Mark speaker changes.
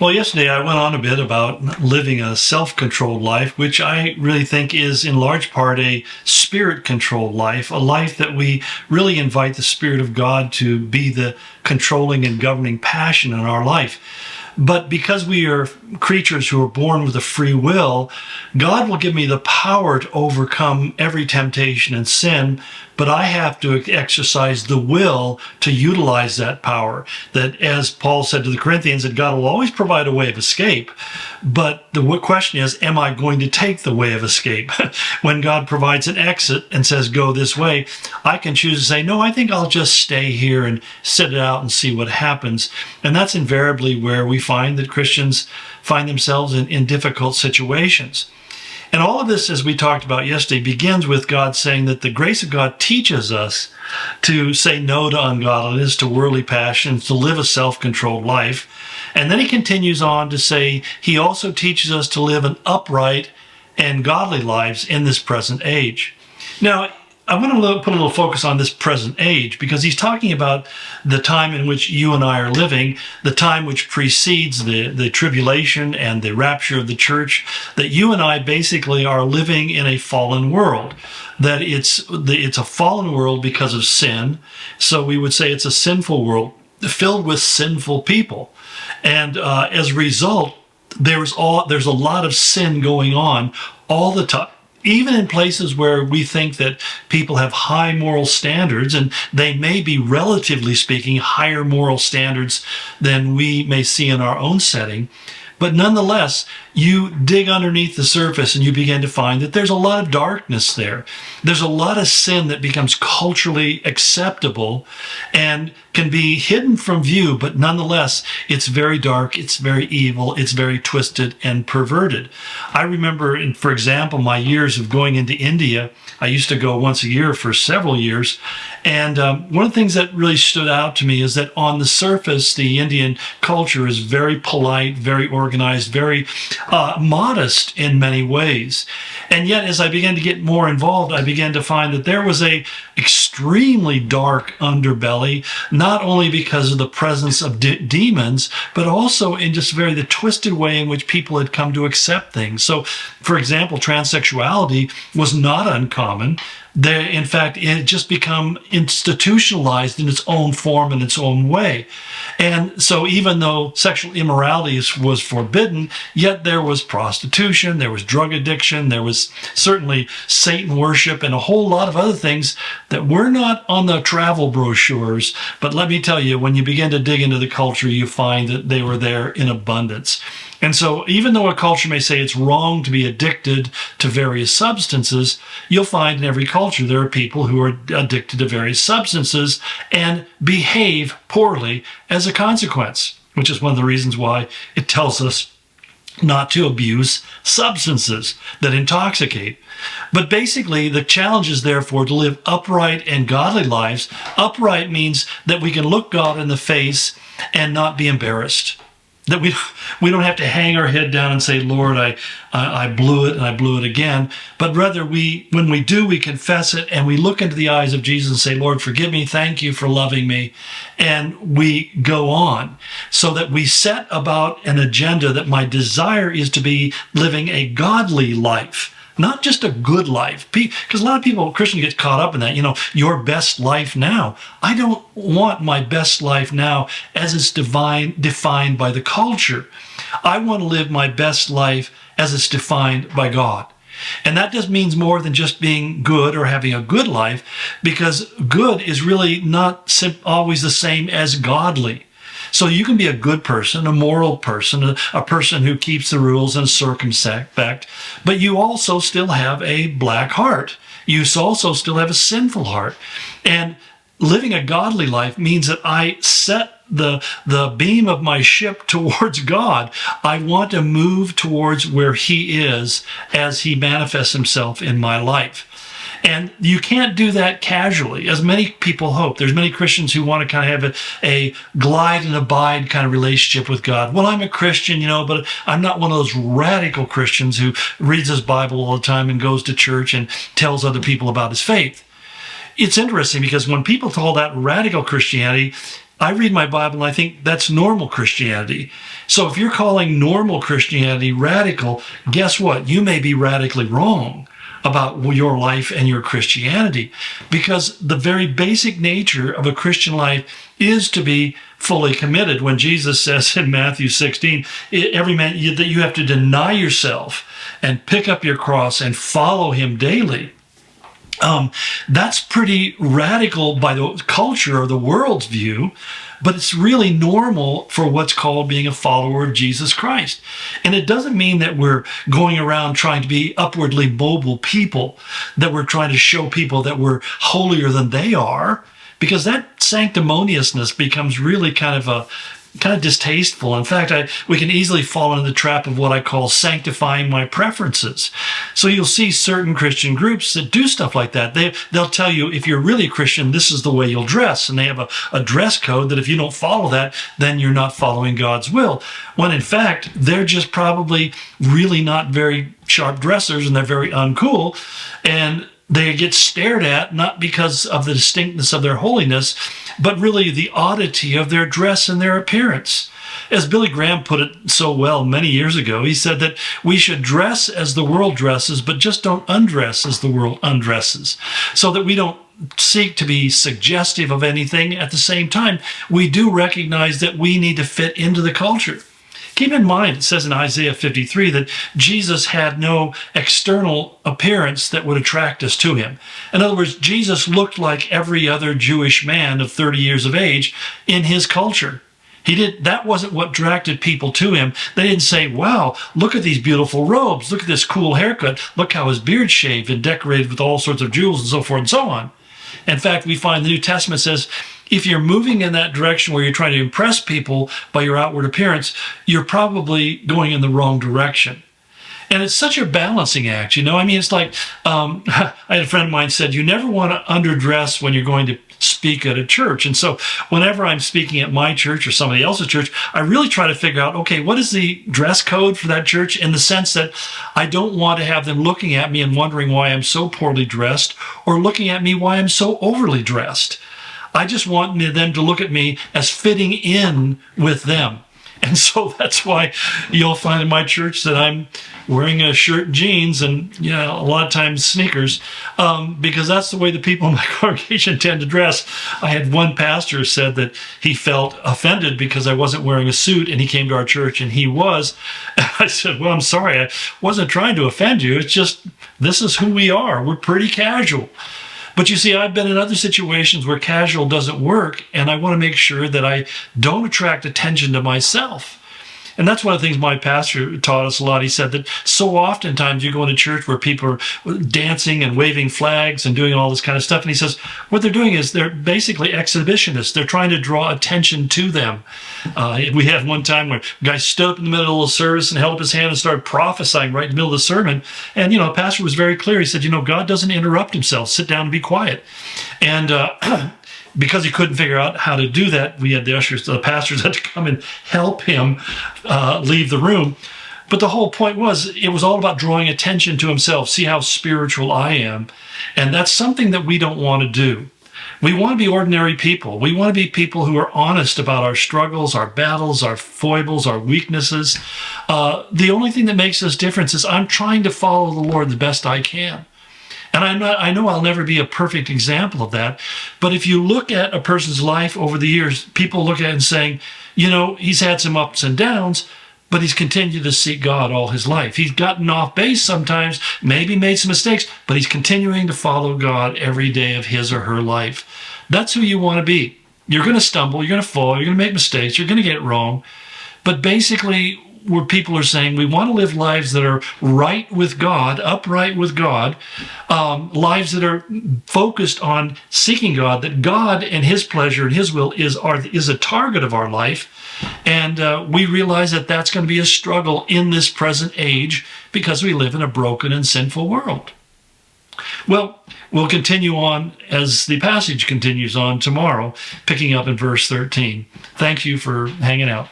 Speaker 1: Well, yesterday I went on a bit about living a self-controlled life, which I really think is in large part a spirit-controlled life, a life that we really invite the Spirit of God to be the controlling and governing passion in our life. But because we are creatures who are born with a free will, God will give me the power to overcome every temptation and sin, but I have to exercise the will to utilize that power. That, as Paul said to the Corinthians, that God will always provide a way of escape, but the question is, am I going to take the way of escape? When God provides an exit and says, go this way, I can choose to say, no, I think I'll just stay here and sit it out and see what happens. And that's invariably where we find that Christians find themselves in difficult situations. And all of this, as we talked about yesterday, begins with God saying that the grace of God teaches us to say no to ungodliness, to worldly passions, to live a self-controlled life. And then he continues on to say he also teaches us to live an upright and godly lives in this present age. Now, I want to put a little focus on this present age because he's talking about the time in which you and I are living, the time which precedes the tribulation and the rapture of the church, that you and I basically are living in a fallen world, that it's a fallen world because of sin. So we would say it's a sinful world filled with sinful people. And as a result, there's a lot of sin going on all the time. Even in places where we think that people have high moral standards, and they may be, relatively speaking, higher moral standards than we may see in our own setting, but nonetheless, you dig underneath the surface and you begin to find that there's a lot of darkness there. There's a lot of sin that becomes culturally acceptable and can be hidden from view, but nonetheless, it's very dark, it's very evil, it's very twisted and perverted. I remember, for example, my years of going into India. I used to go once a year for several years. And one of the things that really stood out to me is that on the surface, the Indian culture is very polite, very organized, very modest in many ways. And yet, as I began to get more involved, I began to find that there was a extremely dark underbelly, not only because of the presence of demons, but also in just the twisted way in which people had come to accept things. So, for example, transsexuality was not uncommon. In fact, it had just become institutionalized in its own form and its own way. And so even though sexual immorality was forbidden, yet there was prostitution, there was drug addiction, there was certainly Satan worship, and a whole lot of other things that were not on the travel brochures. But let me tell you, when you begin to dig into the culture, you find that they were there in abundance. And so even though a culture may say it's wrong to be addicted to various substances, you'll find in every culture there are people who are addicted to various substances and behave poorly as a consequence, which is one of the reasons why it tells us not to abuse substances that intoxicate. But basically, the challenge is therefore to live upright and godly lives. Upright means that we can look God in the face and not be embarrassed. That we don't have to hang our head down and say, Lord, I blew it and I blew it again. But rather, when we do, we confess it and we look into the eyes of Jesus and say, Lord, forgive me. Thank you for loving me. And we go on so that we set about an agenda that my desire is to be living a godly life. Not just a good life, because a lot of people, Christians, get caught up in that, your best life now. I don't want my best life now as it's defined by the culture. I want to live my best life as it's defined by God. And that just means more than just being good or having a good life, because good is really not always the same as godly. So you can be a good person, a moral person, a person who keeps the rules and circumspect, but you also still have a black heart. You also still have a sinful heart. And living a godly life means that I set the beam of my ship towards God. I want to move towards where He is as He manifests Himself in my life. And you can't do that casually, as many people hope. There's many Christians who want to kind of have a glide and abide kind of relationship with God. Well, I'm a Christian, but I'm not one of those radical Christians who reads his Bible all the time and goes to church and tells other people about his faith. It's interesting because when people call that radical Christianity, I read my Bible and I think that's normal Christianity. So if you're calling normal Christianity radical, guess what? You may be radically wrong about your life and your Christianity, because the very basic nature of a Christian life is to be fully committed. When Jesus says in Matthew 16, every man that you have to deny yourself and pick up your cross and follow him daily. That's pretty radical by the culture or the world's view, but it's really normal for what's called being a follower of Jesus Christ. And it doesn't mean that we're going around trying to be upwardly mobile people, that we're trying to show people that we're holier than they are, because that sanctimoniousness becomes really kind of distasteful. In fact, we can easily fall into the trap of what I call sanctifying my preferences. So you'll see certain Christian groups that do stuff like that. They'll tell you, if you're really a Christian, this is the way you'll dress. And they have a dress code that if you don't follow that, then you're not following God's will. When in fact, they're just probably really not very sharp dressers, and they're very uncool. And they get stared at not because of the distinctness of their holiness, but really the oddity of their dress and their appearance. As Billy Graham put it so well many years ago, he said that we should dress as the world dresses, but just don't undress as the world undresses, so that we don't seek to be suggestive of anything. At the same time, we do recognize that we need to fit into the culture. Keep in mind, it says in Isaiah 53 that Jesus had no external appearance that would attract us to him. In other words, Jesus looked like every other Jewish man of 30 years of age in his culture. That wasn't what attracted people to him. They didn't say, wow, look at these beautiful robes. Look at this cool haircut. Look how his beard's shaved and decorated with all sorts of jewels and so forth and so on. In fact, we find the New Testament says, if you're moving in that direction where you're trying to impress people by your outward appearance, you're probably going in the wrong direction. And it's such a balancing act, you know? I mean, it's like, I had a friend of mine said, you never want to underdress when you're going to speak at a church. And so whenever I'm speaking at my church or somebody else's church, I really try to figure out, okay, what is the dress code for that church, in the sense that I don't want to have them looking at me and wondering why I'm so poorly dressed, or looking at me why I'm so overly dressed. I just want them to look at me as fitting in with them. And so that's why you'll find in my church that I'm wearing a shirt and jeans, and a lot of times sneakers, because that's the way the people in my congregation tend to dress. I had one pastor said that he felt offended because I wasn't wearing a suit, and he came to our church and he was. And I said, well, I'm sorry, I wasn't trying to offend you. It's just, this is who we are. We're pretty casual. But you see, I've been in other situations where casual doesn't work, and I want to make sure that I don't attract attention to myself. And that's one of the things my pastor taught us a lot. He said that so oftentimes you go into church where people are dancing and waving flags and doing all this kind of stuff. And he says what they're doing is they're basically exhibitionists. They're trying to draw attention to them. We had one time where a guy stood up in the middle of the service and held up his hand and started prophesying right in the middle of the sermon. And, the pastor was very clear. He said, God doesn't interrupt himself. Sit down and be quiet. And because he couldn't figure out how to do that, we had the pastors had to come and help him leave the room. But the whole point was, it was all about drawing attention to himself. See how spiritual I am. And that's something that we don't want to do. We want to be ordinary people. We want to be people who are honest about our struggles, our battles, our foibles, our weaknesses. The only thing that makes us different is I'm trying to follow the Lord the best I can. And I know I'll never be a perfect example of that. But if you look at a person's life over the years, people look at it and saying, he's had some ups and downs, but he's continued to seek God all his life. He's gotten off base sometimes, maybe made some mistakes, but he's continuing to follow God every day of his or her life. That's who you want to be. You're going to stumble, you're going to fall, you're going to make mistakes, you're going to get it wrong. But basically, where people are saying we want to live lives that are right with God, upright with God, lives that are focused on seeking God, that God and his pleasure and his will is a target of our life. And we realize that that's going to be a struggle in this present age because we live in a broken and sinful world. Well, we'll continue on as the passage continues on tomorrow, picking up in verse 13. Thank you for hanging out.